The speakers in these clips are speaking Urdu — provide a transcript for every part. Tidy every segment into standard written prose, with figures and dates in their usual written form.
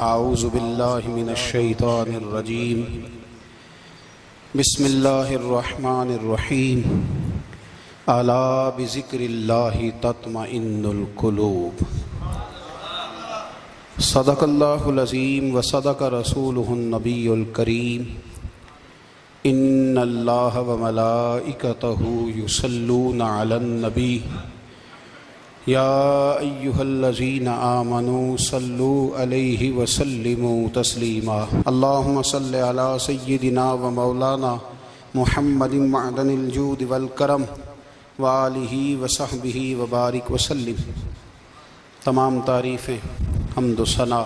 اعوذ باللہ من الشیطان الرجیم بسم اللہ الرحمن الرحیم الا بذکر اللہ تطمئن القلوب صدق اللہ العظیم وصدق رسولہ النبی الکریم ان اللہ وملائکتہ یصلون علی النبی یا ایہا الذین آمنوا صلوا علیہ وسلموا تسلیما اللہم صل علی سیدنا و مولانا محمد معدن الجود والکرم وآلہ وصحبہ وبارک وسلم۔ تمام تعریفیں حمد و ثنا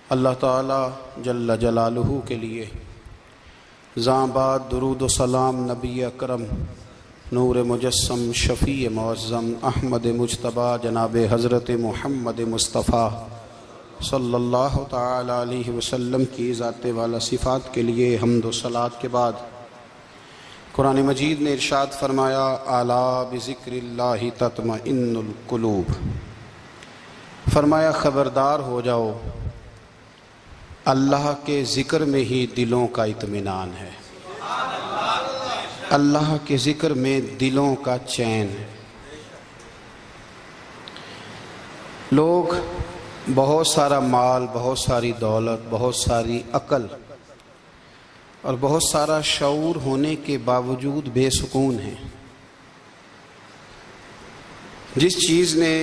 اللہ تعالی جل جلالہ کے لیے۔ زاں بعد درود و سلام نبی اکرم نور مجسم شفیع معظم احمد مجتبی جناب حضرت محمد مصطفیٰ صلی اللہ تعالی علیہ وسلم کی ذات والا صفات کے لیے حمد و صلات کے بعد قرآن مجید نے ارشاد فرمایا الا بذکر اللہ تطمئن القلوب، فرمایا خبردار ہو جاؤ اللہ کے ذکر میں ہی دلوں کا اطمینان ہے، اللہ کے ذکر میں دلوں کا چین ہے۔ لوگ بہت سارا مال، بہت ساری دولت، بہت ساری عقل اور بہت سارا شعور ہونے کے باوجود بے سکون ہیں۔ جس چیز نے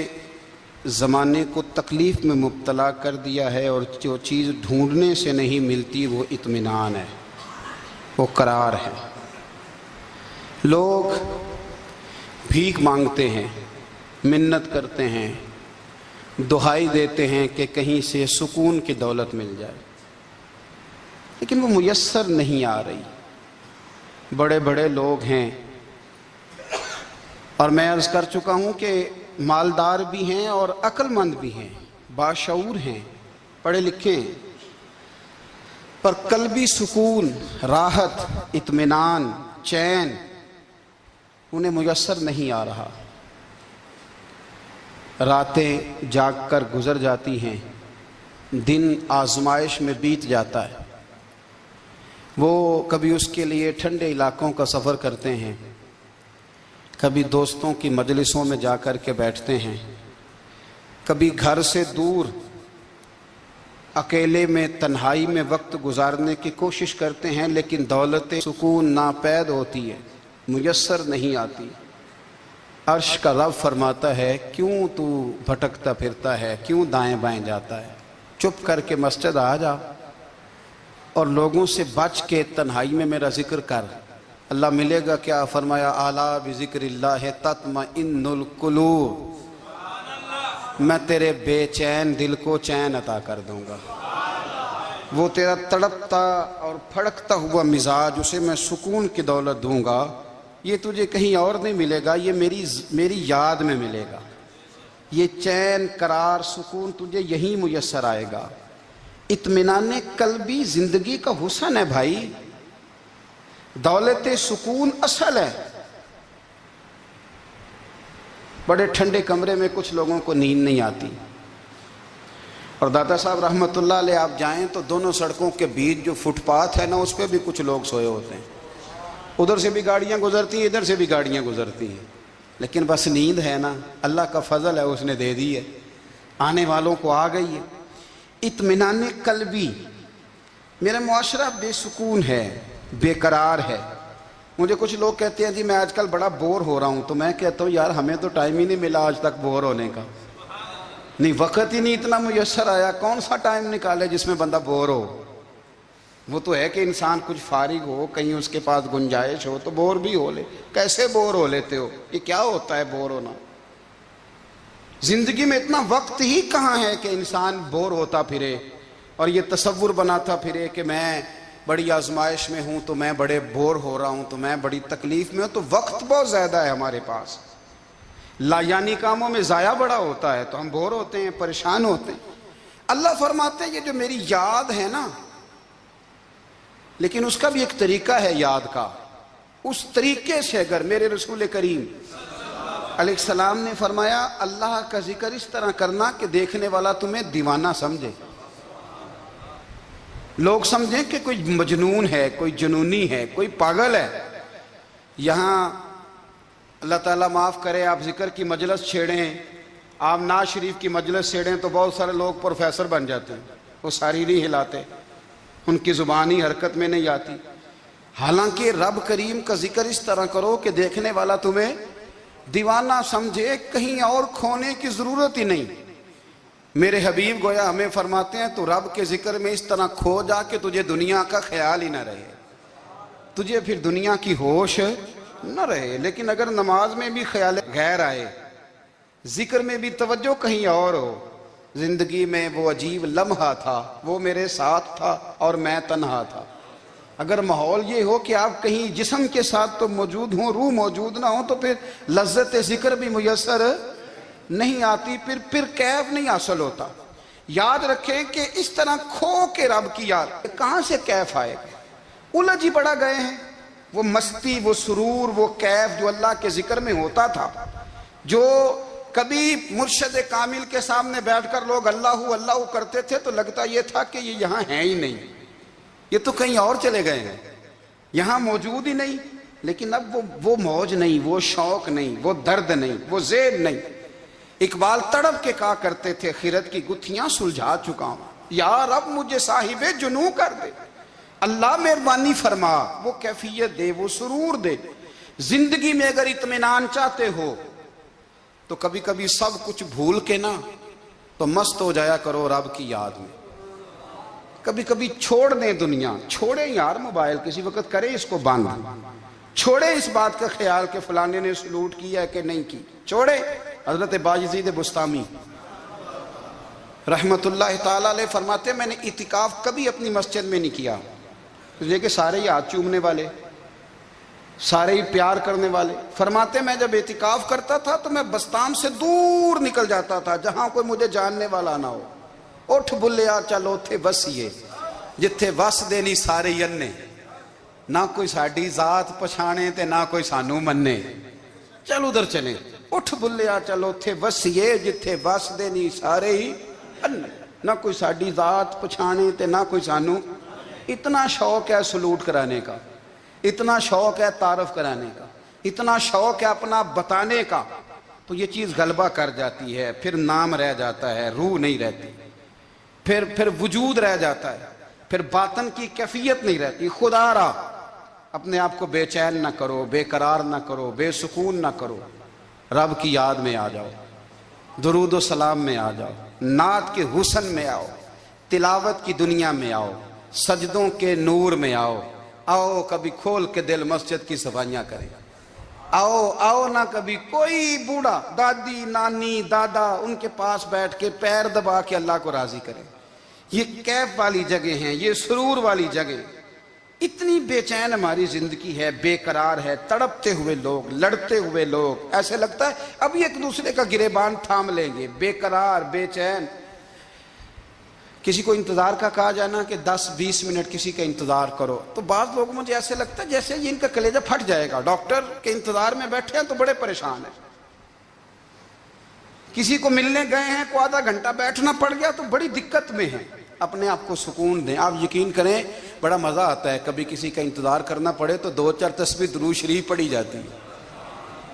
زمانے کو تکلیف میں مبتلا کر دیا ہے اور جو چیز ڈھونڈنے سے نہیں ملتی وہ اطمینان ہے، وہ قرار ہے۔ لوگ بھیک مانگتے ہیں، منت کرتے ہیں، دہائی دیتے ہیں کہ کہیں سے سکون کی دولت مل جائے، لیکن وہ میسر نہیں آ رہی۔ بڑے بڑے لوگ ہیں اور میں عرض کر چکا ہوں کہ مالدار بھی ہیں اور عقل مند بھی ہیں، باشعور ہیں، پڑھے لکھے ہیں، پر قلبی سکون، راحت، اطمینان، چین انہیں میسر نہیں آ رہا۔ راتیں جاگ کر گزر جاتی ہیں، دن آزمائش میں بیت جاتا ہے۔ وہ کبھی اس کے لیے ٹھنڈے علاقوں کا سفر کرتے ہیں، کبھی دوستوں کی مجلسوں میں جا کر کے بیٹھتے ہیں، کبھی گھر سے دور اکیلے میں تنہائی میں وقت گزارنے کی کوشش کرتے ہیں، لیکن دولت سکون ناپید ہوتی ہے، میسر نہیں آتی۔ عرش کا رب فرماتا ہے کیوں تو بھٹکتا پھرتا ہے، کیوں دائیں بائیں جاتا ہے، چپ کر کے مسجد آ جا اور لوگوں سے بچ کے تنہائی میں میرا ذکر کر۔ اللہ ملے گا کیا؟ فرمایا اعلیٰ بذکر اللہ تطمئن القلوب، میں تیرے بے چین دل کو چین عطا کر دوں گا۔ وہ تیرا تڑپتا اور پھڑکتا ہوا مزاج، اسے میں سکون کی دولت دوں گا۔ یہ تجھے کہیں اور نہیں ملے گا، یہ میری یاد میں ملے گا۔ یہ چین، قرار، سکون تجھے یہیں میسر آئے گا۔ اطمینان قلبی زندگی کا حسن ہے بھائی، دولت سکون اصل ہے۔ بڑے ٹھنڈے کمرے میں کچھ لوگوں کو نیند نہیں آتی، اور دادا صاحب رحمۃ اللہ علیہ آپ جائیں تو دونوں سڑکوں کے بیچ جو فٹ پاتھ ہے نا، اس پہ بھی کچھ لوگ سوئے ہوتے ہیں۔ ادھر سے بھی گاڑیاں گزرتی ہیں، ادھر سے بھی گاڑیاں گزرتی ہیں، لیکن بس نیند ہے نا، اللہ کا فضل ہے، اس نے دے دی ہے، آنے والوں کو آ گئی ہے۔ اطمینان قلبی، میرا معاشرہ بے سکون ہے، بے قرار ہے۔ مجھے کچھ لوگ کہتے ہیں جی میں آج کل بڑا بور ہو رہا ہوں، تو میں کہتا ہوں یار ہمیں تو ٹائم ہی نہیں ملا آج تک بور ہونے کا، نہیں وقت ہی نہیں اتنا میسر آیا، کون سا ٹائم نکالے جس میں بندہ بور ہو؟ وہ تو ہے کہ انسان کچھ فارغ ہو، کہیں اس کے پاس گنجائش ہو تو بور بھی ہو لے۔ کیسے بور ہو لیتے ہو؟ یہ کیا ہوتا ہے بور ہونا؟ زندگی میں اتنا وقت ہی کہاں ہے کہ انسان بور ہوتا پھرے اور یہ تصور بناتا پھرے کہ میں بڑی آزمائش میں ہوں، تو میں بڑے بور ہو رہا ہوں، تو میں بڑی تکلیف میں ہوں۔ تو وقت بہت زیادہ ہے ہمارے پاس، لا یعنی کاموں میں ضائع بڑا ہوتا ہے، تو ہم بور ہوتے ہیں، پریشان ہوتے ہیں۔ اللہ فرماتے ہیں یہ جو میری یاد ہے نا، لیکن اس کا بھی ایک طریقہ ہے یاد کا، اس طریقے سے اگر میرے رسول کریم علیہ السلام نے فرمایا اللہ کا ذکر اس طرح کرنا کہ دیکھنے والا تمہیں دیوانہ سمجھے۔ لوگ سمجھیں کہ کوئی مجنون ہے، کوئی جنونی ہے، کوئی پاگل ہے۔ یہاں اللہ تعالیٰ معاف کرے، آپ ذکر کی مجلس چھیڑیں، آپ نعت شریف کی مجلس چھیڑیں تو بہت سارے لوگ پروفیسر بن جاتے ہیں، وہ ساری نہیں ہلاتے، ان کی زبان ہی حرکت میں نہیں آتی۔ حالانکہ رب کریم کا ذکر اس طرح کرو کہ دیکھنے والا تمہیں دیوانہ سمجھے، کہیں اور کھونے کی ضرورت ہی نہیں۔ میرے حبیب گویا ہمیں فرماتے ہیں تو رب کے ذکر میں اس طرح کھو جا کہ تجھے دنیا کا خیال ہی نہ رہے، تجھے پھر دنیا کی ہوش نہ رہے۔ لیکن اگر نماز میں بھی خیال غیر آئے، ذکر میں بھی توجہ کہیں اور ہو، زندگی میں وہ عجیب لمحہ تھا، وہ میرے ساتھ تھا اور میں تنہا تھا، اگر ماحول یہ ہو کہ آپ کہیں جسم کے ساتھ تو موجود ہوں، روح موجود نہ ہو، تو پھر لذت ذکر بھی میسر نہیں آتی، پھر کیف نہیں حاصل ہوتا۔ یاد رکھیں کہ اس طرح کھو کے رب کی یاد کہاں سے کیف آئے گا؟ الجھ ہی پڑا گئے ہیں۔ وہ مستی، وہ سرور، وہ کیف جو اللہ کے ذکر میں ہوتا تھا، جو کبھی مرشد کامل کے سامنے بیٹھ کر لوگ اللہ اللہ کرتے تھے تو لگتا یہ تھا کہ یہ یہاں ہیں ہی نہیں، یہ تو کہیں اور چلے گئے ہیں، یہاں موجود ہی نہیں۔ لیکن اب وہ موج نہیں، وہ شوق نہیں، وہ درد نہیں، وہ ذیل نہیں۔ اقبال تڑپ کے کہا کرتے تھے، خیرت کی گتھیاں سلجھا چکا ہوں، یا رب مجھے صاحب جنوں کر دے، اللہ مہربانی فرما، وہ کیفیت دے، وہ سرور دے۔ زندگی میں اگر اطمینان چاہتے ہو تو کبھی کبھی سب کچھ بھول کے نا تو مست ہو جایا کرو رب کی یاد میں۔ کبھی کبھی چھوڑ دیں دنیا، چھوڑیں یار موبائل، کسی وقت کریں اس کو بند، چھوڑیں اس بات کا خیال کہ فلانے نے سلوٹ کیا ہے کہ نہیں کی، چھوڑیں۔ حضرت باجزید بستامی رحمت اللہ تعالیٰ علیہ فرماتے ہیں میں نے اعتکاف کبھی اپنی مسجد میں نہیں کیا، اس لیے کہ سارے ہی ہاتھ چومنے والے، سارے ہی پیار کرنے والے۔ فرماتے میں جب اعتکاف کرتا تھا تو میں بستام سے دور نکل جاتا تھا جہاں کوئی مجھے جاننے والا نہ ہو۔ اٹھ بلیا چلو تھے وسیے جتھے وس دے نہیں سارے ینے، نہ کوئی ساڈی ذات پچھانے تے نہ کوئی سانو مننے، چل ادھر چلیں۔ اٹھ بلیا چلو تھے وسیے جتھے وس دے نہیں سارے ہی انے، نہ کوئی ساڈی ذات پچھانے تے نہ کوئی سانو۔ اتنا شوق ہے سلوٹ کرانے کا، اتنا شوق ہے تعارف کرانے کا، اتنا شوق ہے اپنا بتانے کا، تو یہ چیز غلبہ کر جاتی ہے، پھر نام رہ جاتا ہے، روح نہیں رہتی، پھر وجود رہ جاتا ہے، پھر باطن کی کیفیت نہیں رہتی۔ خدا را اپنے آپ کو بے چین نہ کرو، بے قرار نہ کرو، بے سکون نہ کرو، رب کی یاد میں آ جاؤ، درود و سلام میں آ جاؤ، نعت کے حسن میں آؤ، تلاوت کی دنیا میں آؤ، سجدوں کے نور میں آؤ۔ آؤ کبھی کھول کے دل مسجد کی صفائیاں کریں، آؤ نہ کبھی کوئی بوڑھا، دادی، نانی، دادا، ان کے پاس بیٹھ کے پیر دبا کے اللہ کو راضی کریں۔ یہ کیف والی جگہ ہیں، یہ سرور والی جگہ۔ اتنی بے چین ہماری زندگی ہے، بے قرار ہے، تڑپتے ہوئے لوگ، لڑتے ہوئے لوگ، ایسے لگتا ہے ابھی ایک دوسرے کا گریبان تھام لیں گے، بے قرار، بے چین۔ کسی کو انتظار کا کہا جانا کہ 10-20 منٹ کسی کا انتظار کرو، تو بعض لوگ مجھے ایسے لگتا ہے جیسے ان کا کلیجہ پھٹ جائے گا، ڈاکٹر کے انتظار میں بیٹھے ہیں تو بڑے پریشان ہیں۔ کسی کو ملنے گئے ہیں کو آدھا گھنٹہ بیٹھنا پڑ گیا تو بڑی دقت میں ہیں۔ اپنے آپ کو سکون دیں۔ آپ یقین کریں بڑا مزہ آتا ہے، کبھی کسی کا انتظار کرنا پڑے تو 2-4 تسبیح درود شریف پڑھی جاتی ہے،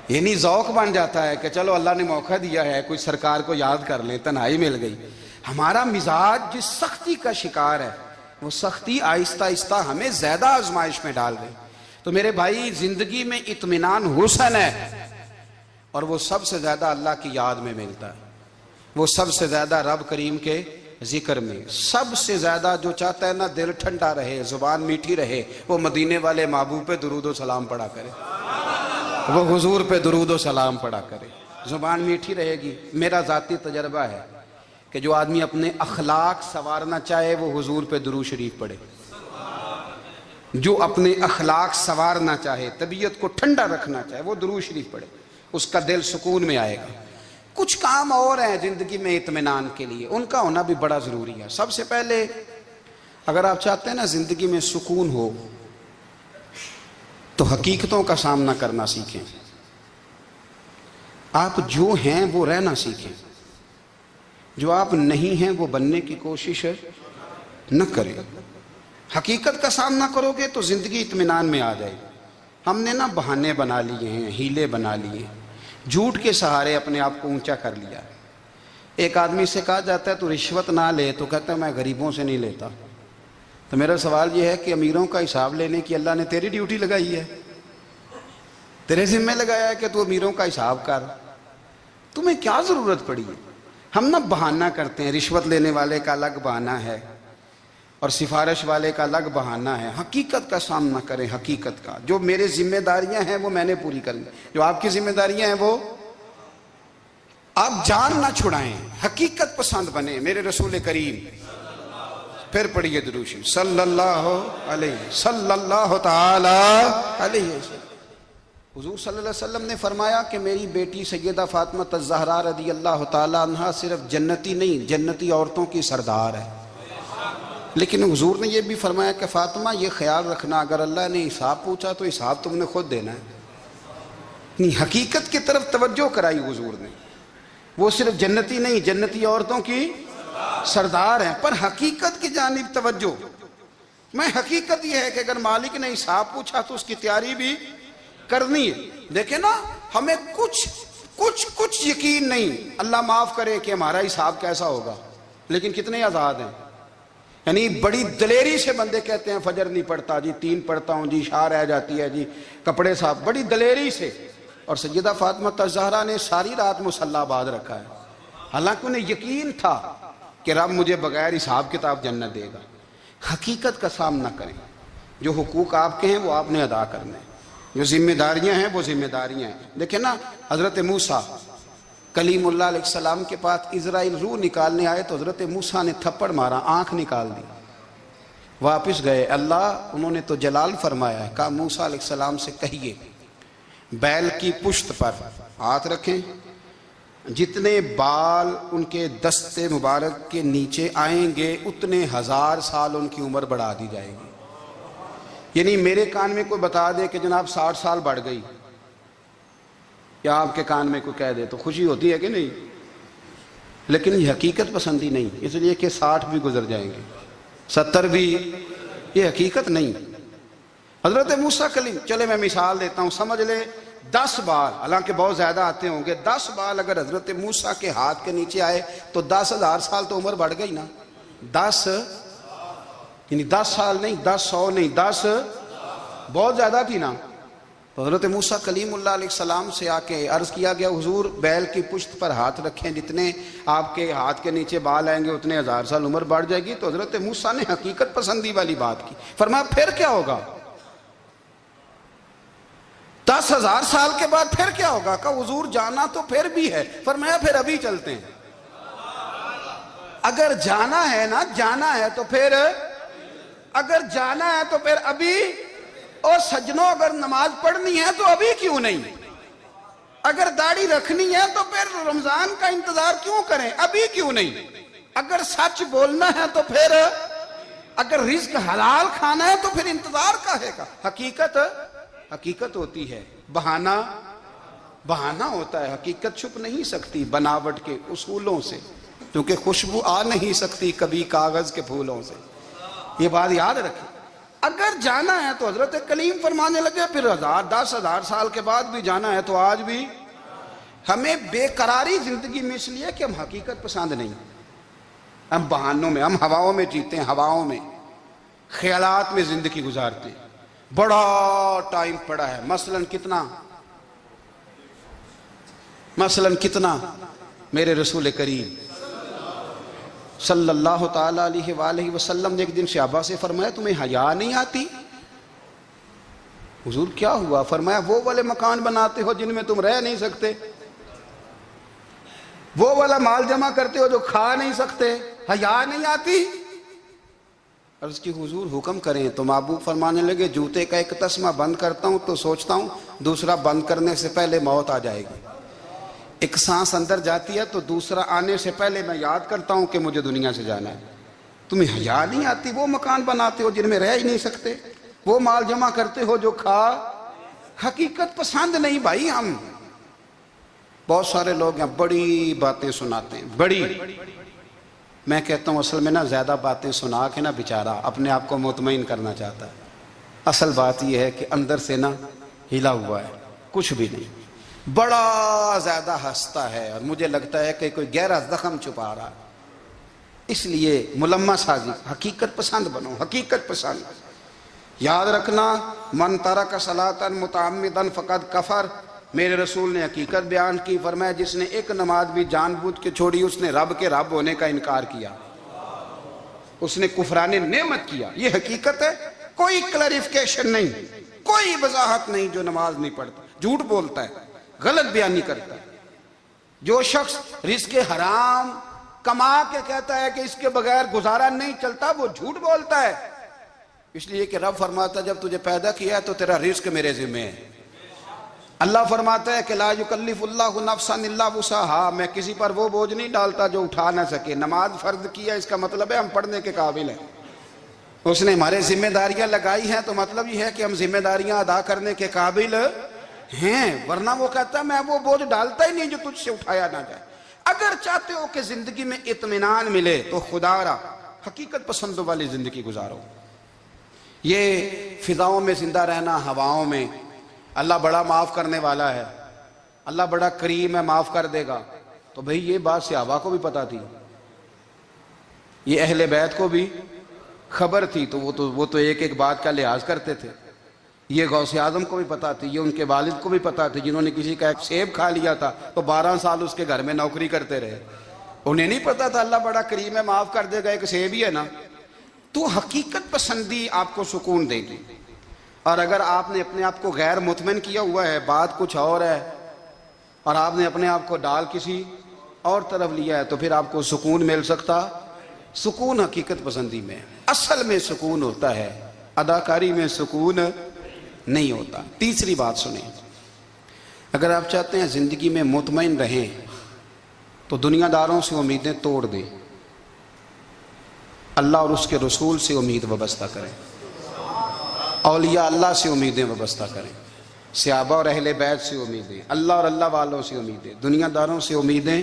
یعنی ذوق بن جاتا ہے کہ چلو اللہ نے موقع دیا ہے، کوئی سرکار کو یاد کر لیں، تنہائی مل گئی۔ ہمارا مزاج جس سختی کا شکار ہے، وہ سختی آہستہ آہستہ ہمیں زیادہ آزمائش میں ڈال گئی۔ تو میرے بھائی زندگی میں اطمینان حسن ہے، اور وہ سب سے زیادہ اللہ کی یاد میں ملتا ہے، وہ سب سے زیادہ رب کریم کے ذکر میں۔ سب سے زیادہ جو چاہتا ہے نا دل ٹھنڈا رہے، زبان میٹھی رہے، وہ مدینے والے محبوب پہ درود و سلام پڑھا کرے، وہ حضور پہ درود و سلام پڑھا کرے، زبان میٹھی رہے گی۔ میرا ذاتی تجربہ ہے کہ جو آدمی اپنے اخلاق سنوارنا چاہے وہ حضور پہ درود شریف پڑھے، جو اپنے اخلاق سنوارنا چاہے، طبیعت کو ٹھنڈا رکھنا چاہے، وہ درود شریف پڑھے، اس کا دل سکون میں آئے گا۔ کچھ کام اور ہیں زندگی میں اطمینان کے لیے، ان کا ہونا بھی بڑا ضروری ہے۔ سب سے پہلے اگر آپ چاہتے ہیں نا زندگی میں سکون ہو تو حقیقتوں کا سامنا کرنا سیکھیں، آپ جو ہیں وہ رہنا سیکھیں، جو آپ نہیں ہیں وہ بننے کی کوشش نہ کریں۔ حقیقت کا سامنا کرو گے تو زندگی اطمینان میں آ جائے گی۔ ہم نے نا بہانے بنا لیے ہیں، ہیلے بنا لیے، جھوٹ کے سہارے اپنے آپ کو اونچا کر لیا۔ ایک آدمی سے کہا جاتا ہے تو رشوت نہ لے، تو کہتا ہے میں غریبوں سے نہیں لیتا۔ تو میرا سوال یہ ہے کہ امیروں کا حساب لینے کی اللہ نے تیری ڈیوٹی لگائی ہے، تیرے ذمہ لگایا ہے کہ تو امیروں کا حساب کر، تمہیں کیا ضرورت پڑی ہے؟ ہم نا بہانہ کرتے ہیں، رشوت لینے والے کا الگ بہانہ ہے اور سفارش والے کا الگ بہانہ ہے۔ حقیقت کا سامنا کریں، حقیقت کا۔ جو میرے ذمہ داریاں ہیں وہ میں نے پوری کرنی، جو آپ کی ذمہ داریاں ہیں وہ آپ جان نہ چھڑائیں، حقیقت پسند بنیں۔ میرے رسول کریم، پھر پڑھیے درود شریف صلی اللہ تعالی علیہ وسلم۔ حضور صلی اللہ علیہ وسلم نے فرمایا کہ میری بیٹی سیدہ فاطمہ الزہرا رضی اللہ تعالی عنہا صرف جنتی نہیں، جنتی عورتوں کی سردار ہے۔ لیکن حضور نے یہ بھی فرمایا کہ فاطمہ یہ خیال رکھنا اگر اللہ نے حساب پوچھا تو حساب تم نے خود دینا ہے۔ نہیں، حقیقت کی طرف توجہ کرائی حضور نے، وہ صرف جنتی نہیں، جنتی عورتوں کی سردار ہیں، پر حقیقت کی جانب توجہ۔ میں حقیقت یہ ہے کہ اگر مالک نے حساب پوچھا تو اس کی تیاری بھی کرنی ہے۔ دیکھیں نا، ہمیں کچھ یقین نہیں، اللہ معاف کرے کہ ہمارا حساب کیسا ہوگا، لیکن کتنے آزاد ہیں۔ یعنی بڑی دلیری سے بندے کہتے ہیں فجر نہیں پڑھتا جی، 3 پڑھتا ہوں جی، شاہ رہ جاتی ہے جی، کپڑے صاف، بڑی دلیری سے۔ اور سیدہ فاطمہ الزہرا نے ساری رات مصلی باندھ رکھا ہے، حالانکہ انہیں یقین تھا کہ رب مجھے بغیر حساب کتاب جنت دے گا۔ حقیقت کا سامنا کریں، جو حقوق آپ کے ہیں وہ آپ نے ادا کرنے، جو ذمہ داریاں ہیں وہ ذمہ داریاں ہیں۔ دیکھیں نا، حضرت موسیٰ کلیم اللہ علیہ السلام کے پاس اسرائیل روح نکالنے آئے تو حضرت موسیٰ نے تھپڑ مارا، آنکھ نکال دی، واپس گئے۔ اللہ انہوں نے تو جلال فرمایا ہے، کہا موسیٰ علیہ السلام سے کہیے بیل کی پشت پر ہاتھ رکھیں، جتنے بال ان کے دستے مبارک کے نیچے آئیں گے اتنے 1000 سال ان کی عمر بڑھا دی جائے گی۔ یعنی میرے کان میں کوئی بتا دے کہ جناب 60 سال بڑھ گئی، یا آپ کے کان میں کوئی کہہ دے تو خوشی ہوتی ہے کہ نہیں؟ لیکن یہ حقیقت پسندی نہیں، اس لیے کہ 60 بھی گزر جائیں گے، 70 بھی، یہ حقیقت نہیں۔ حضرت موسیٰ کلیم، چلے میں مثال دیتا ہوں، سمجھ لے 10 بال، حالانکہ بہت زیادہ آتے ہوں گے، 10 بال اگر حضرت موسیٰ کے ہاتھ کے نیچے آئے تو 10,000 سال تو عمر بڑھ گئی نا۔ 10 یعنی 10 سال نہیں، 10 100 نہیں، 10 بہت زیادہ تھی نا۔ تو حضرت موسیٰ کلیم اللہ علیہ السلام سے آ کے عرض کیا گیا، حضور بیل کی پشت پر ہاتھ رکھیں، جتنے آپ کے ہاتھ کے نیچے بال آئیں گے اتنے 1000 سال عمر بڑھ جائے گی۔ تو حضرت موسیٰ نے حقیقت پسندی والی بات کی، فرمایا پھر کیا ہوگا؟ 10,000 سال کے بعد پھر کیا ہوگا؟ کہا حضور جانا تو پھر بھی ہے، فرمایا پھر ابھی چلتے ہیں۔ اگر جانا ہے نا، جانا ہے تو پھر، اگر جانا ہے تو پھر ابھی۔ اور سجنوں، اگر نماز پڑھنی ہے تو ابھی کیوں نہیں؟ اگر داڑھی رکھنی ہے تو پھر رمضان کا انتظار کیوں کریں، ابھی کیوں نہیں؟ اگر سچ بولنا ہے تو پھر، اگر رزق حلال کھانا ہے تو پھر انتظار کاہے کا؟ حقیقت ہوتی ہے، بہانہ ہوتا ہے، حقیقت چھپ نہیں سکتی بناوٹ کے اصولوں سے، کیونکہ خوشبو آ نہیں سکتی کبھی کاغذ کے پھولوں سے۔ یہ بات یاد رکھیں، اگر جانا ہے تو حضرت کلیم فرمانے لگے پھر 10,000 سال کے بعد بھی جانا ہے تو آج بھی۔ ہمیں بے قراری زندگی میں اس لیے کہ ہم حقیقت پسند نہیں، ہم بہانوں میں، ہم ہواؤں میں جیتے ہیں، ہواؤں میں، خیالات میں زندگی گزارتے ہیں۔ بڑا ٹائم پڑا ہے، مثلاً کتنا میرے رسول کریم صلی اللہ تعالیٰ علیہ وآلہ وسلم نے ایک دن صحابہ سے فرمایا تمہیں حیا نہیں آتی؟ حضور کیا ہوا؟ فرمایا وہ والے مکان بناتے ہو جن میں تم رہ نہیں سکتے، وہ والا مال جمع کرتے ہو جو کھا نہیں سکتے، حیا نہیں آتی؟ عرض کی حضور حکم کریں تو محبوب فرمانے لگے جوتے کا ایک تسمہ بند کرتا ہوں تو سوچتا ہوں دوسرا بند کرنے سے پہلے موت آ جائے گی، ایک سانس اندر جاتی ہے تو دوسرا آنے سے پہلے میں یاد کرتا ہوں کہ مجھے دنیا سے جانا ہے۔ تمہیں حیا نہیں آتی؟ وہ مکان بناتے ہو جن میں رہ ہی نہیں سکتے، وہ مال جمع کرتے ہو جو کھا۔ حقیقت پسند نہیں بھائی ہم۔ بہت سارے لوگ ہیں بڑی باتیں سناتے ہیں، بڑی میں کہتا ہوں اصل میں نا زیادہ باتیں سنا کے نا بیچارہ اپنے آپ کو مطمئن کرنا چاہتا ہے، اصل بات یہ ہے کہ اندر سے نا ہلا ہوا ہے، کچھ بھی نہیں، بڑا زیادہ ہنستا ہے اور مجھے لگتا ہے کہ کوئی گہرا زخم چھپا رہا ہے۔ اس لیے ملمہ سازی، حقیقت پسند بنو، حقیقت پسند۔ یاد رکھنا، من ترک صلاۃ متعمدا فقد کفر، میرے رسول نے حقیقت بیان کی، فرمایا جس نے ایک نماز بھی جان بوجھ کے چھوڑی اس نے رب کے رب ہونے کا انکار کیا، اس نے کفران نعمت کیا۔ یہ حقیقت ہے، کوئی کلیریفیکیشن نہیں، کوئی وضاحت نہیں۔ جو نماز نہیں پڑھتا، جھوٹ بولتا ہے، غلط بیانی کرتا ہے، جو شخص رزق حرام کما کے کہتا ہے کہ اس کے بغیر گزارا نہیں چلتا، وہ جھوٹ بولتا ہے۔ اس لیے کہ رب فرماتا ہے جب تجھے پیدا کیا ہے تو تیرا رزق میرے ذمہ ہے۔ اللہ فرماتا ہے کہ لا یکلف اللہ نفسا الا وسعہا، میں کسی پر وہ بوجھ نہیں ڈالتا جو اٹھا نہ سکے۔ نماز فرض کیا، اس کا مطلب ہے ہم پڑھنے کے قابل ہیں، اس نے ہمارے ذمہ داریاں لگائی ہیں، تو مطلب یہ ہے کہ ہم ذمہ داریاں ادا کرنے کے قابل ہیں، ورنہ وہ کہتا ہے میں وہ بوجھ ڈالتا ہی نہیں جو تجھ سے اٹھایا نہ جائے۔ اگر چاہتے ہو کہ زندگی میں اطمینان ملے تو خدا را حقیقت پسندوں والی زندگی گزارو۔ یہ فضاؤں میں زندہ رہنا، ہواؤں میں، اللہ بڑا معاف کرنے والا ہے، اللہ بڑا کریم ہے، معاف کر دے گا، تو بھئی یہ بات صحابہ کو بھی پتا تھی، یہ اہل بیت کو بھی خبر تھی، تو وہ تو ایک ایک بات کا لحاظ کرتے تھے۔ یہ غوث اعظم کو بھی پتا تھی، یہ ان کے والد کو بھی پتا تھی، جنہوں نے کسی کا ایک سیب کھا لیا تھا تو 12 سال اس کے گھر میں نوکری کرتے رہے، انہیں نہیں پتا تھا اللہ بڑا کریم ہے، معاف کر دے گا، ایک سیب ہی ہے نا۔ تو حقیقت پسندی آپ کو سکون دے گی، اور اگر آپ نے اپنے آپ کو غیر مطمئن کیا ہوا ہے، بات کچھ اور ہے، اور آپ نے اپنے آپ کو ڈال کسی اور طرف لیا ہے، تو پھر آپ کو سکون مل سکتا؟ سکون حقیقت پسندی میں، اصل میں سکون ہوتا ہے، اداکاری میں سکون نہیں ہوتا۔ تیسری بات سنیں، اگر آپ چاہتے ہیں زندگی میں مطمئن رہیں تو دنیا داروں سے امیدیں توڑ دیں، اللہ اور اس کے رسول سے امید وابستہ کریں، اولیاء اللہ سے امیدیں وابستہ کریں، صحابہ اور اہل بیت سے امیدیں، اللہ اور اللہ والوں سے امیدیں، دنیا داروں سے امیدیں۔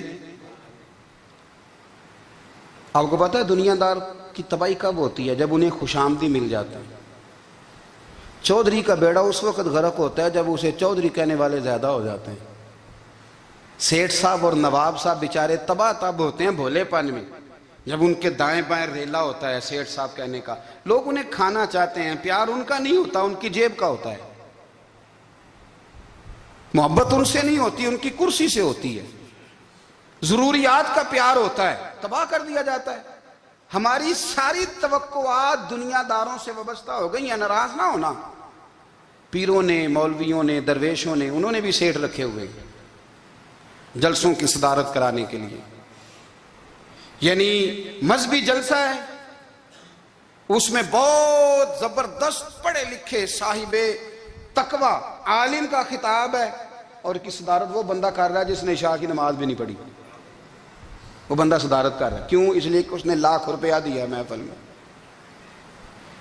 آپ کو پتہ ہے دنیا دار کی تباہی کب ہوتی ہے؟ جب انہیں خوش آمدی مل جاتا ہے۔ چودھری کا بیڑا اس وقت غرق ہوتا ہے جب اسے چودھری کہنے والے زیادہ ہو جاتے ہیں۔ سیٹھ صاحب اور نواب صاحب بیچارے تباہ تب ہوتے ہیں بھولے پن میں، جب ان کے دائیں بائیں ریلا ہوتا ہے سیٹھ صاحب کہنے کا، لوگ انہیں کھانا چاہتے ہیں، پیار ان کا نہیں ہوتا، ان کی جیب کا ہوتا ہے، محبت ان سے نہیں ہوتی، ان کی کرسی سے ہوتی ہے، ضروریات کا پیار ہوتا ہے، تباہ کر دیا جاتا ہے۔ ہماری ساری توقعات دنیا داروں سے وابستہ ہو گئی ہیں، ناراض نہ ہونا۔ پیروں نے، مولویوں نے، درویشوں نے، انہوں نے بھی سیٹھ رکھے ہوئے جلسوں کی صدارت کرانے کے لیے، یعنی مذہبی جلسہ ہے، اس میں بہت زبردست پڑھے لکھے صاحب تقوی عالم کا خطاب ہے، اور کی صدارت وہ بندہ کر رہا ہے جس نے عشاء کی نماز بھی نہیں پڑھی، وہ بندہ صدارت کر رہا ہے۔ کیوں؟ اس لیے کہ اس نے لاکھ روپیہ دیا محفل میں۔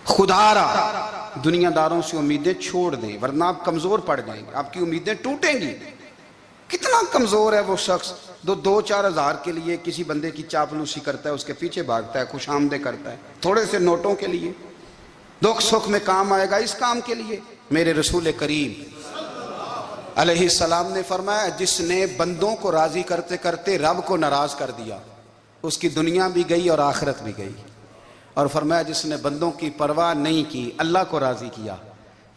خدا را دنیا داروں سے امیدیں چھوڑ دیں، ورنہ آپ کمزور پڑ جائیں گے، آپ کی امیدیں ٹوٹیں گی۔ کتنا کمزور ہے وہ شخص جو 2-4 ہزار کے لیے کسی بندے کی چاپلوسی کرتا ہے، اس کے پیچھے بھاگتا ہے، خوش آمدیں کرتا ہے، تھوڑے سے نوٹوں کے لیے، دکھ سکھ میں کام آئے گا اس کام کے لیے۔ میرے رسول کریم علیہ السلام نے فرمایا جس نے بندوں کو راضی کرتے کرتے رب کو ناراض کر دیا، اس کی دنیا بھی گئی اور آخرت بھی گئی، اور فرمایا جس نے بندوں کی پرواہ نہیں کی، اللہ کو راضی کیا،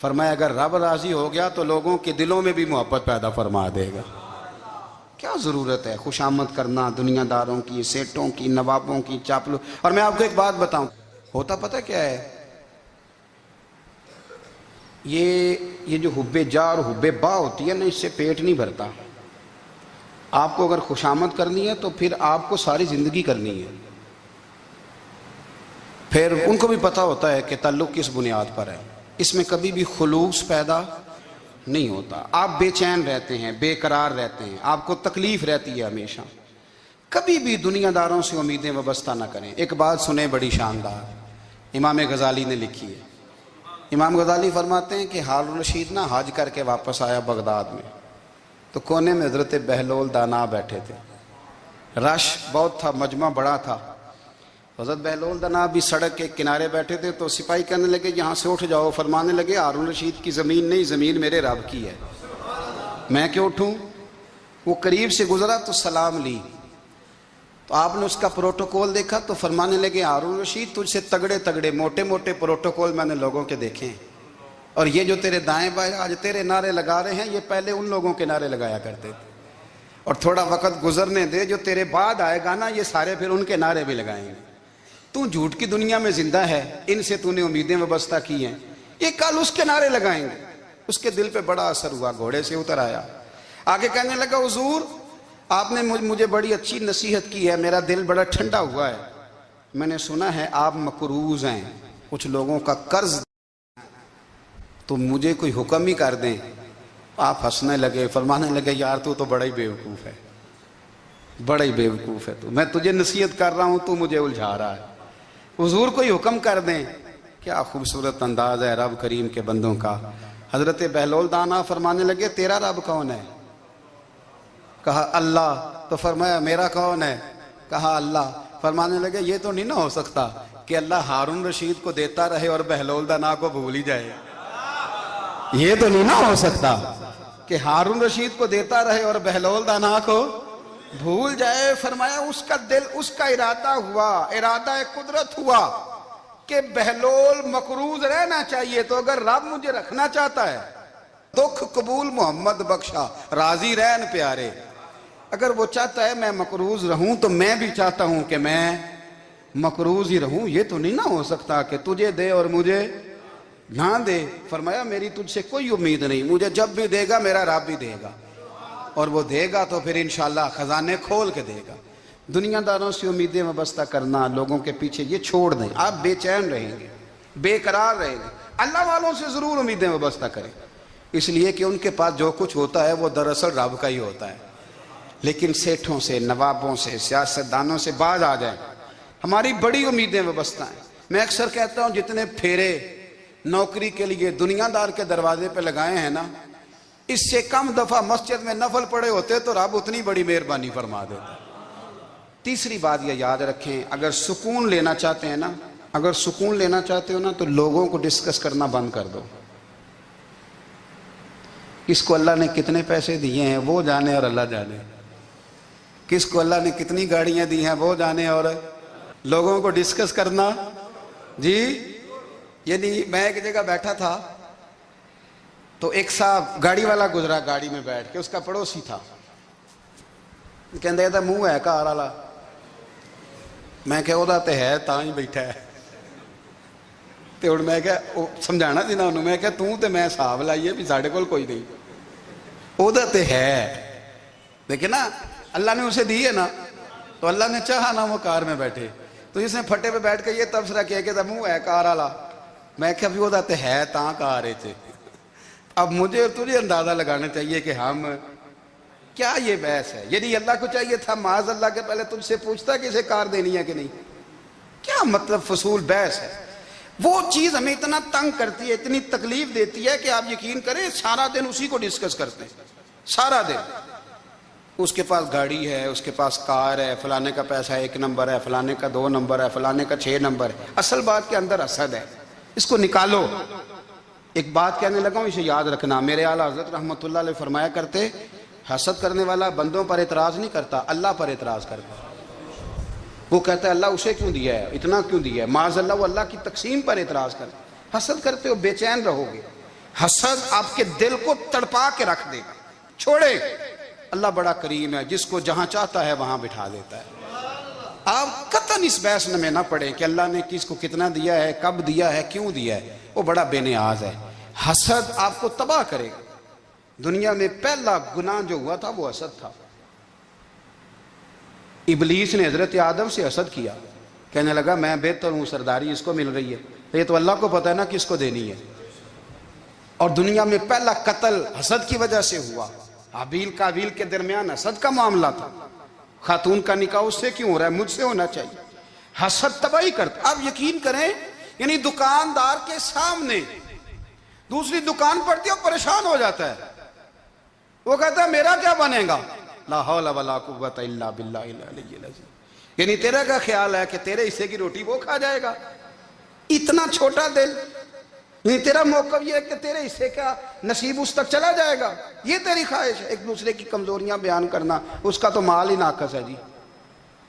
فرمایا اگر رب راضی ہو گیا تو لوگوں کے دلوں میں بھی محبت پیدا فرما دے گا۔ کیا ضرورت ہے خوش آمد کرنا دنیا داروں کی، سیٹوں کی، نوابوں کی، چاپلو۔ اور میں آپ کو ایک بات بتاؤں، ہوتا پتہ کیا ہے؟ یہ جو حب جا اور حب با ہوتی ہے نا، اس سے پیٹ نہیں بھرتا۔ آپ کو اگر خوش آمد کرنی ہے تو پھر آپ کو ساری زندگی کرنی ہے۔ پھر ان کو بھی پتہ ہوتا ہے کہ تعلق کس بنیاد پر ہے، اس میں کبھی بھی خلوص پیدا نہیں ہوتا۔ آپ بے چین رہتے ہیں، بے قرار رہتے ہیں، آپ کو تکلیف رہتی ہے ہمیشہ۔ کبھی بھی دنیا داروں سے امیدیں وابستہ نہ کریں۔ ایک بات سنیں بڑی شاندار، امام غزالی نے لکھی ہے۔ امام غزالی فرماتے ہیں کہ ہارون الرشید نا حج کر کے واپس آیا بغداد میں، تو کونے میں حضرت بہلول دانا بیٹھے تھے، رش بہت تھا، مجمع بڑا تھا، حضرت بہلول دنا بھی سڑک کے کنارے بیٹھے تھے تو سپاہی کہنے لگے یہاں سے اٹھ جاؤ. فرمانے لگے ہارون رشید کی زمین نہیں، زمین میرے رب کی ہے، میں کیوں اٹھوں؟ وہ قریب سے گزرا تو سلام لی، تو آپ نے اس کا پروٹوکول دیکھا تو فرمانے لگے ہارون رشید تجھ سے تگڑے تگڑے موٹے موٹے پروٹوکول میں نے لوگوں کے دیکھے ہیں، اور یہ جو تیرے دائیں بائیں آج تیرے نعرے لگا رہے ہیں یہ پہلے ان لوگوں کے نعرے لگایا کرتے تھے، اور تھوڑا وقت گزرنے دے، جو تیرے بعد آئے گا نا یہ سارے پھر ان کے نعرے بھی لگائیں گے. تو جھوٹ کی دنیا میں زندہ ہے، ان سے تو نے امیدیں وابستہ کی ہیں، یہ کل اس کے نعرے لگائیں گے. اس کے دل پہ بڑا اثر ہوا، گھوڑے سے اتر آیا، آگے کہنے لگا حضور آپ نے مجھے بڑی اچھی نصیحت کی ہے، میرا دل بڑا ٹھنڈا ہوا ہے، میں نے سنا ہے آپ مقروض ہیں، کچھ لوگوں کا قرض، تو مجھے کوئی حکم ہی کر دیں. آپ ہنسنے لگے، فرمانے لگے یار تو بڑا ہی بیوقوف ہے، بڑا ہی بیوقوف ہے تو، میں تجھے نصیحت کر رہا ہوں تو مجھے الجھا رہا ہے، حضور کوئی حکم کر دیں. کیا خوبصورت انداز ہے رب کریم کے بندوں کا. حضرت بہلول دانا فرمانے لگے تیرا رب کون ہے؟ کہا اللہ. تو فرمایا میرا کون ہے؟ کہا اللہ. فرمانے لگے یہ تو نہیں نہ ہو سکتا کہ اللہ ہارون رشید کو دیتا رہے اور بہلول دانا کو بھول ہی جائے، یہ تو نہیں نہ ہو سکتا کہ ہارون رشید کو دیتا رہے اور بہلول دانا کو بھول جائے. فرمایا اس کا دل، اس کا ارادہ ہوا، ارادہ قدرت ہوا کہ بہلول مقروض رہنا چاہیے، تو اگر رب مجھے رکھنا چاہتا ہے، دکھ قبول محمد بخشا راضی رہن پیارے، اگر وہ چاہتا ہے میں مقروض رہوں تو میں بھی چاہتا ہوں کہ میں مقروض ہی رہوں. یہ تو نہیں نہ ہو سکتا کہ تجھے دے اور مجھے نہ دے. فرمایا میری تجھ سے کوئی امید نہیں، مجھے جب بھی دے گا میرا رب بھی دے گا، اور وہ دے گا تو پھر انشاءاللہ خزانے کھول کے دے گا. دنیا داروں سے امیدیں وابستہ کرنا، لوگوں کے پیچھے، یہ چھوڑ دیں. آپ بے چین رہیں گے، بے قرار رہیں گے. اللہ والوں سے ضرور امیدیں وابستہ کریں، اس لیے کہ ان کے پاس جو کچھ ہوتا ہے وہ دراصل رب کا ہی ہوتا ہے. لیکن سیٹھوں سے، نوابوں سے، سیاستدانوں سے باز آ جائیں. ہماری بڑی امیدیں وابستہ ہیں. میں اکثر کہتا ہوں جتنے پھیرے نوکری کے لیے دنیا دار کے دروازے پہ لگائے ہیں نا، اس سے کم دفعہ مسجد میں نفل پڑے ہوتے تو رب اتنی بڑی مہربانی فرما دیتا. تیسری بات یہ یاد رکھیں، اگر سکون لینا چاہتے ہیں نا، اگر سکون لینا چاہتے ہو نا تو لوگوں کو ڈسکس کرنا بند کر دو. کس کو اللہ نے کتنے پیسے دیے ہیں وہ جانے اور اللہ جانے، کس کو اللہ نے کتنی گاڑیاں دی ہیں وہ جانے، اور لوگوں کو ڈسکس کرنا. جی یعنی میں ایک جگہ بیٹھا تھا تو ایک صاحب گاڑی والا گزرا، گاڑی میں بیٹھ کے، اس کا پڑوسی تھا، کہندے تھا منہ ہے کار والا. میں کہ وہ تے ہے تاں ہی بیٹھا ہے. تے ہن میں کہ سمجھانا سی نا انہوں، میں کہ توں تے میں حساب لائیے بھی ساڈے کول کوئی نہیں، وہ تے ہے. دیکھیں نا اللہ نے اسے دی ہے نا، تو اللہ نے چاہا نا وہ کار میں بیٹھے، تو اس نے پھٹے پہ بیٹھ کے یہ تبصرہ کیا کہ منہ ہے کار والا. میں کہ ابھی وہ تے ہے تاں کار ہے. اب مجھے اور تجھے اندازہ لگانا چاہیے کہ ہم کیا یہ بحث ہے. یعنی اللہ کو چاہیے تھا معاذ اللہ کے پہلے تجھ سے پوچھتا کہ اسے کار دینی ہے کہ نہیں. کیا مطلب فضول بحث ہے. وہ چیز ہمیں اتنا تنگ کرتی ہے، اتنی تکلیف دیتی ہے کہ آپ یقین کریں سارا دن اسی کو ڈسکس کرتے ہیں. سارا دن اس کے پاس گاڑی ہے، اس کے پاس کار ہے، فلانے کا پیسہ 1 نمبر ہے، فلانے کا 2 نمبر ہے، فلانے کا 6 نمبر ہے. اصل بات کے اندر حسد ہے، اس کو نکالو. ایک بات کہنے لگا ہوں، اسے یاد رکھنا. میرے اعلیٰ حضرت رحمۃ اللہ علیہ فرمایا کرتے، حسد کرنے والا بندوں پر اعتراض نہیں کرتا، اللہ پر اعتراض کرتا. وہ کہتا ہے اللہ اسے کیوں دیا ہے، اتنا کیوں دیا ہے، معاذ اللہ وہ اللہ کی تقسیم پر اعتراض کرتا. حسد کرتے ہو بے چین رہو گے. حسد آپ کے دل کو تڑپا کے رکھ دے گا. چھوڑے، اللہ بڑا کریم ہے، جس کو جہاں چاہتا ہے وہاں بٹھا دیتا ہے. آپ قطعاً اس بحث میں نہ پڑیں کہ اللہ نے کس کو کتنا دیا ہے، کب دیا ہے، کیوں دیا ہے. وہ بڑا بے نیاز ہے. حسد آپ کو تباہ کرے گا. دنیا میں پہلا گناہ جو ہوا تھا وہ حسد تھا. ابلیس نے حضرت آدم سے حسد کیا، کہنے لگا میں بہتر ہوں، سرداری اس کو مل رہی ہے، یہ تو اللہ کو پتہ ہے نا کس کو دینی ہے. اور دنیا میں پہلا قتل حسد کی وجہ سے ہوا. حابیل قابیل کے درمیان حسد کا معاملہ تھا. خاتون کا نکاح اس سے کیوں ہو رہا ہے، مجھ سے ہونا چاہیے. حسد تباہی کرتا. آپ یقین کریں، یعنی دکاندار کے سامنے دوسری دکان پڑتی ہے اور پریشان ہو جاتا ہے. وہ کہتا ہے میرا کیا بنے گا، لا حول ولا قوت الا باللہ العلی العظیم. یعنی تیرا کا خیال ہے کہ تیرے حصے کی روٹی وہ کھا جائے گا؟ اتنا چھوٹا دل، یعنی تیرا موقف یہ ہے کہ تیرے حصے کا نصیب اس تک چلا جائے گا، یہ تیری خواہش ہے؟ ایک دوسرے کی کمزوریاں بیان کرنا، اس کا تو مال ہی ناقص ہے جی،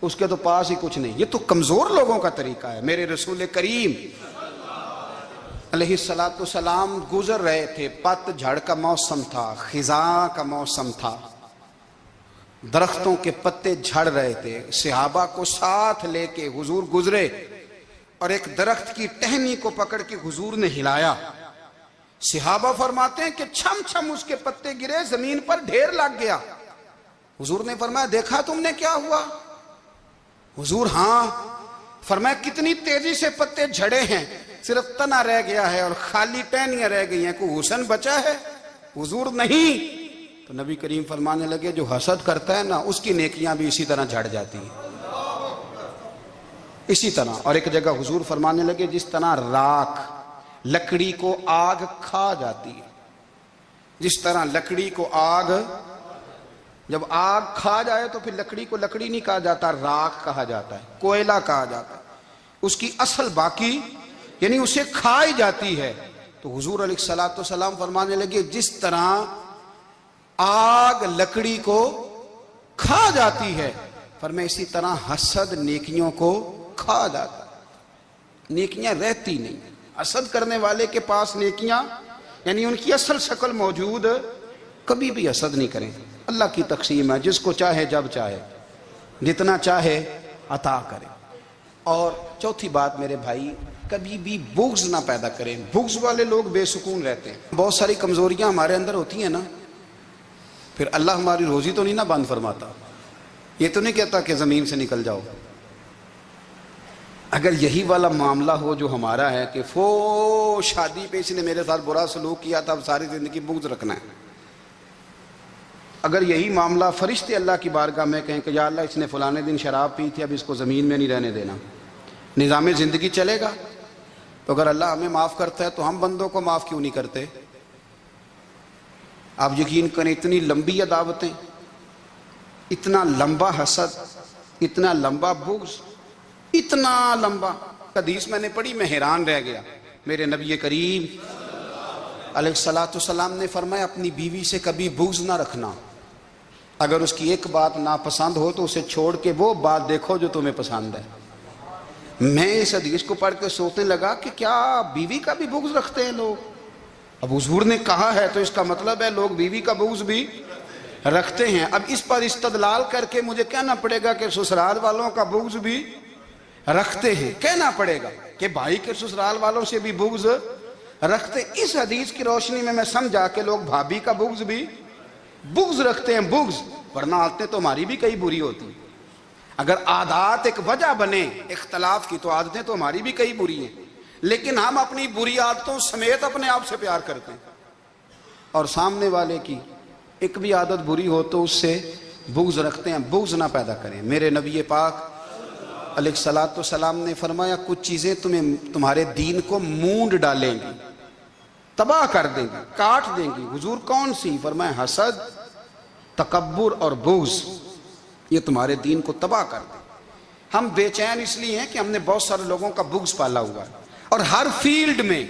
اس کے تو پاس ہی کچھ نہیں، یہ تو کمزور لوگوں کا طریقہ ہے۔ میرے رسول کریم علیہ السلام گزر رہے تھے، پت جھڑ کا موسم تھا، خزاں کا موسم تھا، درختوں کے پتے جھڑ رہے تھے، صحابہ کو ساتھ لے کے حضور گزرے اور ایک درخت کی ٹہنی کو پکڑ کے حضور نے ہلایا۔ صحابہ فرماتے ہیں کہ چھم چھم اس کے پتے گرے، زمین پر ڈھیر لگ گیا۔ حضور نے فرمایا دیکھا تم نے کیا ہوا؟ حضور ہاں۔ فرمایا کتنی تیزی سے پتے جھڑے ہیں، صرف تنا رہ گیا ہے اور خالی ٹہنیاں رہ گئی ہیں، کوئی حسن بچا ہے؟ حضور نہیں۔ تو نبی کریم فرمانے لگے جو حسد کرتا ہے نا، اس کی نیکیاں بھی اسی طرح جھڑ جاتی ہیں، اسی طرح۔ اور ایک جگہ حضور فرمانے لگے جس طرح راکھ لکڑی کو آگ کھا جاتی ہے، جس طرح لکڑی کو آگ، جب آگ کھا جائے تو پھر لکڑی کو لکڑی نہیں کہا جاتا، راکھ کہا جاتا ہے، کوئلہ کہا جاتا ہے، اس کی اصل باقی یعنی اسے کھائی جاتی ہے۔ تو حضور علیہ السلام فرمانے لگے جس طرح آگ لکڑی کو کھا جاتی ہے، فرمایا اسی طرح حسد نیکیوں کو کھا جاتا ہے، نیکیاں رہتی نہیں۔ حسد کرنے والے کے پاس نیکیاں یعنی ان کی اصل شکل موجود، کبھی بھی حسد نہیں کریں۔ اللہ کی تقسیم ہے، جس کو چاہے جب چاہے جتنا چاہے عطا کرے۔ اور چوتھی بات میرے بھائی، کبھی بھی بغض نہ پیدا کریں، بغض والے لوگ بے سکون رہتے ہیں۔ بہت ساری کمزوریاں ہمارے اندر ہوتی ہیں نا، پھر اللہ ہماری روزی تو نہیں نہ بند فرماتا، یہ تو نہیں کہتا کہ زمین سے نکل جاؤ۔ اگر یہی والا معاملہ ہو جو ہمارا ہے کہ شادی پہ اس نے میرے ساتھ برا سلوک کیا تھا، اب ساری زندگی بغض رکھنا ہے، اگر یہی معاملہ فرشتے اللہ کی بارگاہ میں کہیں کہ یا اللہ اس نے فلانے دن شراب پی تھی، اب اس کو زمین میں نہیں رہنے دینا، نظام زندگی چلے گا؟ تو اگر اللہ ہمیں معاف کرتا ہے تو ہم بندوں کو معاف کیوں نہیں کرتے؟ آپ یقین کریں اتنی لمبی عداوتیں، اتنا لمبا حسد، اتنا لمبا بغض، اتنا لمبا۔ حدیث میں نے پڑھی، میں حیران رہ گیا۔ میرے نبی کریم علیہ السلام نے فرمایا اپنی بیوی سے کبھی بغض نہ رکھنا، اگر اس کی ایک بات ناپسند ہو تو اسے چھوڑ کے وہ بات دیکھو جو تمہیں پسند ہے۔ میں اس حدیث کو پڑھ کے سوچنے لگا کہ کیا بیوی کا بھی بغض رکھتے ہیں لوگ؟ اب حضور نے کہا ہے تو اس کا مطلب ہے لوگ بیوی کا بغض بھی رکھتے ہیں۔ اب اس پر استدلال کر کے مجھے کہنا پڑے گا کہ سسرال والوں کا بغض بھی رکھتے ہیں، کہنا پڑے گا کہ بھائی کے سسرال والوں سے بھی بغض رکھتے۔ اس حدیث کی روشنی میں سمجھا کہ لوگ بھابھی کا بغض بھی بغض رکھتے ہیں، بغض، ورنہ عادتیں تو ہماری بھی کئی بری ہوتی ہیں۔ اگر عادات ایک وجہ بنے اختلاف کی تو عادتیں تو ہماری بھی کئی بری ہیں، لیکن ہم اپنی بری عادتوں سمیت اپنے آپ سے پیار کرتے ہیں، اور سامنے والے کی ایک بھی عادت بری ہو تو اس سے بغض رکھتے ہیں۔ بغض نہ پیدا کریں۔ میرے نبی پاک علیہ السلام نے فرمایا کچھ چیزیں تمہارے دین کو مونڈ ڈالیں گی، تباہ کر دیں گی، کاٹ دیں گی۔ حضور کون سی؟ فرمایا حسد، تکبر اور بغض، یہ تمہارے دین کو تباہ کر دیں۔ ہم بے چین اس لیے ہیں کہ ہم نے بہت سارے لوگوں کا بغض پالا ہوا ہے، اور ہر فیلڈ میں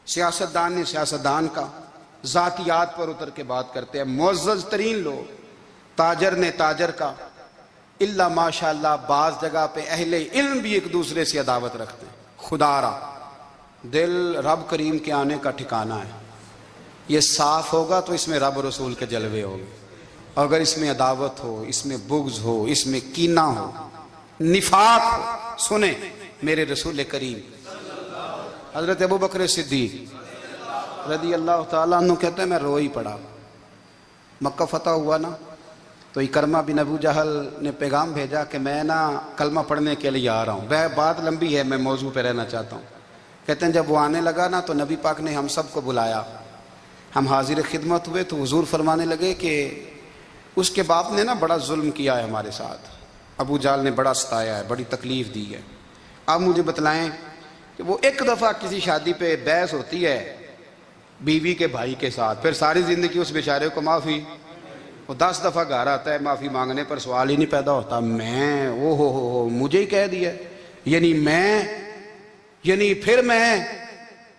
سیاستدان نے سیاستدان کا، ذاتیات پر اتر کے بات کرتے ہیں، معزز ترین لوگ، تاجر نے تاجر کا، اللہ ماشاءاللہ بعض جگہ پہ اہل علم بھی ایک دوسرے سے عداوت رکھتے ہیں۔ خدا را دل رب کریم کے آنے کا ٹھکانہ ہے، یہ صاف ہوگا تو اس میں رب رسول کے جلوے ہوں گے، اگر اس میں عداوت ہو، اس میں بغض ہو، اس میں کینہ ہو، نفاق ہو۔ سنیں میرے رسول کریم حضرت ابو بکر صدیق رضی اللہ تعالیٰ عنہ کہتے ہیں میں رو ہی پڑا۔ مکہ فتح ہوا نا تو اکرمہ بن ابو جہل نے پیغام بھیجا کہ میں نا کلمہ پڑھنے کے لیے آ رہا ہوں۔ بات لمبی ہے، میں موضوع پہ رہنا چاہتا ہوں۔ کہتے ہیں جب وہ آنے لگا نا تو نبی پاک نے ہم سب کو بلایا، ہم حاضر خدمت ہوئے تو حضور فرمانے لگے کہ اس کے باپ نے نا بڑا ظلم کیا ہے ہمارے ساتھ، ابو جہل نے بڑا ستایا ہے، بڑی تکلیف دی ہے۔ آپ مجھے بتلائیں کہ وہ ایک دفعہ کسی شادی پہ بحث ہوتی ہے بیوی کے بھائی کے ساتھ، پھر ساری زندگی اس بیچارے کو معافی وہ 10 دفعہ گھر آتا ہے معافی مانگنے پر سوال ہی نہیں پیدا ہوتا میں او ہو مجھے ہی کہہ دیا، یعنی پھر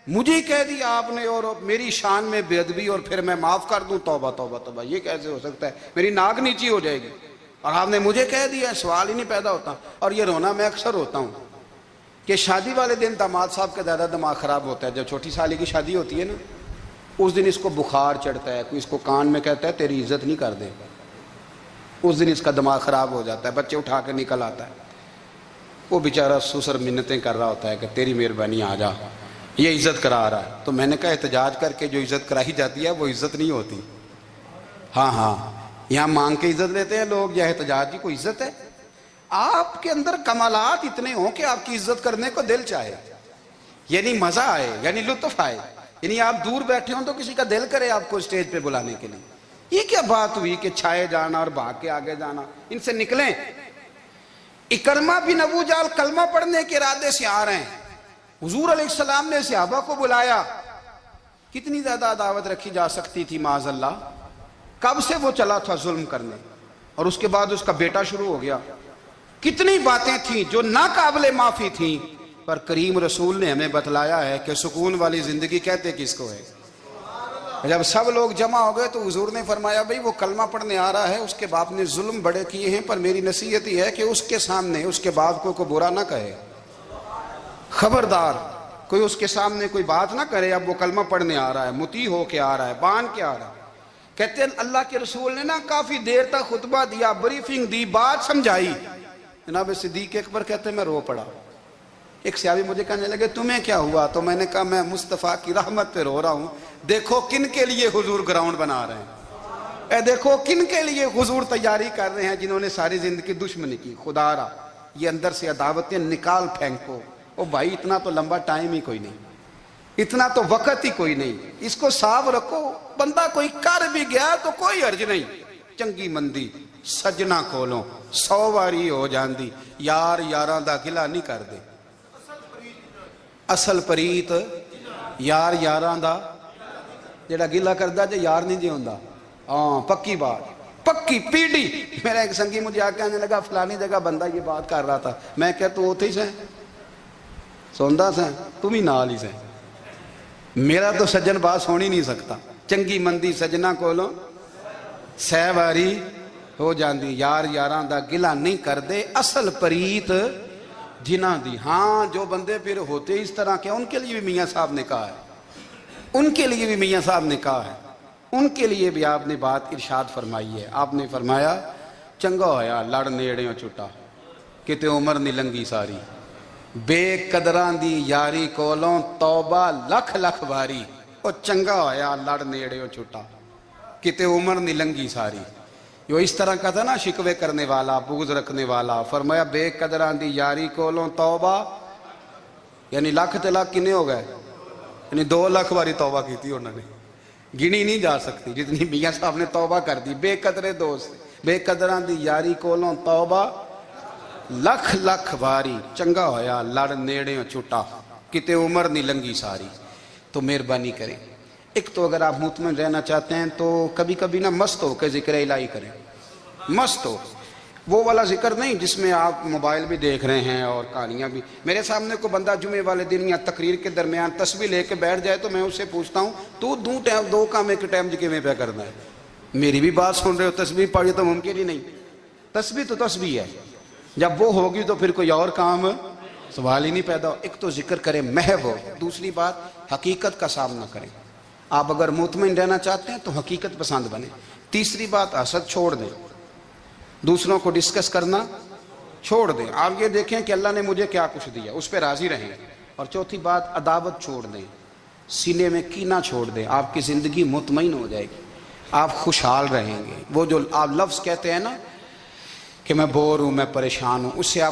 مجھے ہی کہہ دیا آپ نے اور میری شان میں بے ادبی اور پھر میں معاف کر دوں؟ توبہ توبہ توبہ، یہ کیسے ہو سکتا ہے؟ میری ناک نیچی ہو جائے گی اور آپ نے مجھے کہہ دیا، سوال ہی نہیں پیدا ہوتا۔ اور یہ رونا میں اکثر ہوتا ہوں کہ شادی والے دن داماد صاحب کا زیادہ دماغ خراب ہوتا ہے۔ جب چھوٹی سالی کی شادی ہوتی ہے نا، اس دن اس کو بخار چڑھتا ہے، کوئی اس کو کان میں کہتا ہے تیری عزت نہیں کر دے، اس دن اس کا دماغ خراب ہو جاتا ہے، بچے اٹھا کے نکل آتا ہے، وہ بیچارہ سسر منتیں کر رہا ہوتا ہے کہ تیری مہربانی آ جا، یہ عزت کرا رہا ہے۔ تو میں نے کہا احتجاج کر کے جو عزت کرائی جاتی ہے وہ عزت نہیں ہوتی۔ ہاں یہاں مانگ کے عزت لیتے ہیں لوگ، یا احتجاج کی کوئی عزت ہے؟ آپ کے اندر کمالات اتنے ہوں کہ آپ کی عزت کرنے کو دل چاہے، یعنی مزہ آئے، یعنی لطف آئے، یعنی آپ دور بیٹھے ہوں تو کسی کا دل کرے آپ کو اسٹیج پہ بلانے کے لیے۔ یہ کیا بات ہوئی کہ چھائے جانا اور بھاگ کے آگے جانا؟ ان سے نکلیں۔ اکرمہ بن ابو جہل کلمہ پڑھنے کے ارادے سے آ رہے ہیں، حضور علیہ السلام نے صحابہ کو بلایا۔ کتنی زیادہ عداوت رکھی جا سکتی تھی معاذ اللہ؟ کب سے وہ چلا تھا ظلم کرنے، اور اس کے بعد اس کا بیٹا شروع ہو گیا۔ کتنی باتیں تھیں جو ناقابل معافی تھیں، پر کریم رسول نے ہمیں بتلایا ہے کہ سکون والی زندگی کہتے کس کو ہے۔ جب سب لوگ جمع ہو گئے تو حضور نے فرمایا بھئی وہ کلمہ پڑھنے آ رہا ہے، اس کے باپ نے ظلم بڑے کیے ہیں، پر میری نصیحت یہ ہے کہ اس کے سامنے اس کے باپ کو کوئی برا نہ کہے، خبردار کوئی اس کے سامنے کوئی بات نہ کرے۔ اب وہ کلمہ پڑھنے آ رہا ہے، مطیع ہو کے آ رہا ہے، بان کے آ رہا ہے۔ کہتے ہیں اللہ کے رسول نے نا کافی دیر تک خطبہ دیا، بریفنگ دی، بات سمجھائی۔ جناب صدیق اکبر کہتے ہیں میں رو پڑا۔ ایک صحابی مجھے کہنے لگے تمہیں کیا ہوا؟ تو میں نے کہا میں مصطفیٰ کی رحمت پہ رو رہا ہوں۔ دیکھو کن کے لیے حضور گراؤنڈ بنا رہے ہیں، اے دیکھو کن کے لیے حضور تیاری کر رہے ہیں، جنہوں نے ساری زندگی دشمنی کی۔ خدا را یہ اندر سے عداوتیں نکال پھینکو۔ او بھائی اتنا تو لمبا ٹائم ہی کوئی نہیں، اتنا تو وقت ہی کوئی نہیں، اس کو صاف رکھو۔ بندہ کوئی کر بھی گیا تو کوئی حرج نہیں، چنگی مندی سجنا کولوں 100 واری ہو جاندی، یار یاراں دا گلا نہیں کر دے۔ اصل پریت یار یاراں دا جڑا گلا کردا جے یار نہیں جے ہوندا۔ ہاں پکی بات، پکی پیڑی۔ میرا ایک سنگی مجھے آ کے آنے لگا فلانی جگہ بندہ یہ بات کر رہا تھا، میں کہ تو اوتھے ہی سے سوندا سے تم ہی نال ہی سے، میرا تو سجن بات سن ہی نہیں سکتا۔ چنگی مندی سجنا کولوں 100 واری ہو جاندی، یار یاراں دا گلا نہیں کر دے، اصل پریت جنہ دی۔ ہاں جو بندے پھر ہوتے اس طرح کے ان کے لیے بھی میاں صاحب نے کہا ہے، ان کے لیے بھی میاں صاحب نے کہا ہے، ان کے لیے بھی آپ نے بات ارشاد فرمائی ہے۔ آپ نے فرمایا چنگا ہویا لڑ نیڑیوں چھٹا، کتے عمر نہیں لنگی ساری، بے قدراں دی یاری کولوں توبہ لکھ لکھ باری۔ او چنگا ہویا لڑ نیڑیوں چھٹا، کتے عمر نہیں لنگی ساری۔ جو اس طرح کا تھا نا شکوے کرنے والا، بغض رکھنے والا، فرمایا بے قدراں دی یاری کولوں توبہ، یعنی لاکھ تے لاکھ کنے ہو گئے، یعنی 2 لاکھ باری توبہ کی تھی انہوں نے، گنی نہیں جا سکتی جتنی میاں صاحب نے توبہ کر دی۔ بے قدرے دوست، بے قدراں دی یاری کولوں توبہ لکھ لکھ باری، چنگا ہویا لڑ نیڑیوں چھٹا، کتے عمر نہیں لنگی ساری۔ تو مہربانی کریں، ایک تو اگر آپ مطمئن رہنا چاہتے ہیں تو کبھی کبھی نا مست ہو کے ذکر الہی کریں۔ مست ہو، وہ والا ذکر نہیں جس میں آپ موبائل بھی دیکھ رہے ہیں اور کہانیاں بھی۔ میرے سامنے کو بندہ جمعے والے دن یا تقریر کے درمیان تسبیح لے کے بیٹھ جائے تو میں اس سے پوچھتا ہوں تو دو کام ایک ٹائم جکے پہ کرنا ہے؟ میری بھی بات سن رہے ہو، تسبیح پڑھی تو ممکن ہی نہیں۔ تسبیح تو تسبیح ہے، جب وہ ہوگی تو پھر کوئی اور کام سوال ہی نہیں پیدا ہو۔ ایک تو ذکر کریں محو ہو، دوسری بات حقیقت کا سامنا کریں۔ آپ اگر مطمئن رہنا چاہتے ہیں تو حقیقت پسند بنیں۔ تیسری بات حسد چھوڑ دیں، دوسروں کو ڈسکس کرنا چھوڑ دیں، آپ یہ دیکھیں کہ اللہ نے مجھے کیا کچھ دیا، اس پہ راضی رہیں۔ اور چوتھی بات عداوت چھوڑ دیں، سینے میں کینہ چھوڑ دیں، آپ کی زندگی مطمئن ہو جائے گی، آپ خوشحال رہیں گے۔ وہ جو آپ لفظ کہتے ہیں نا کہ میں بور ہوں، میں پریشان ہوں، اس سے آپ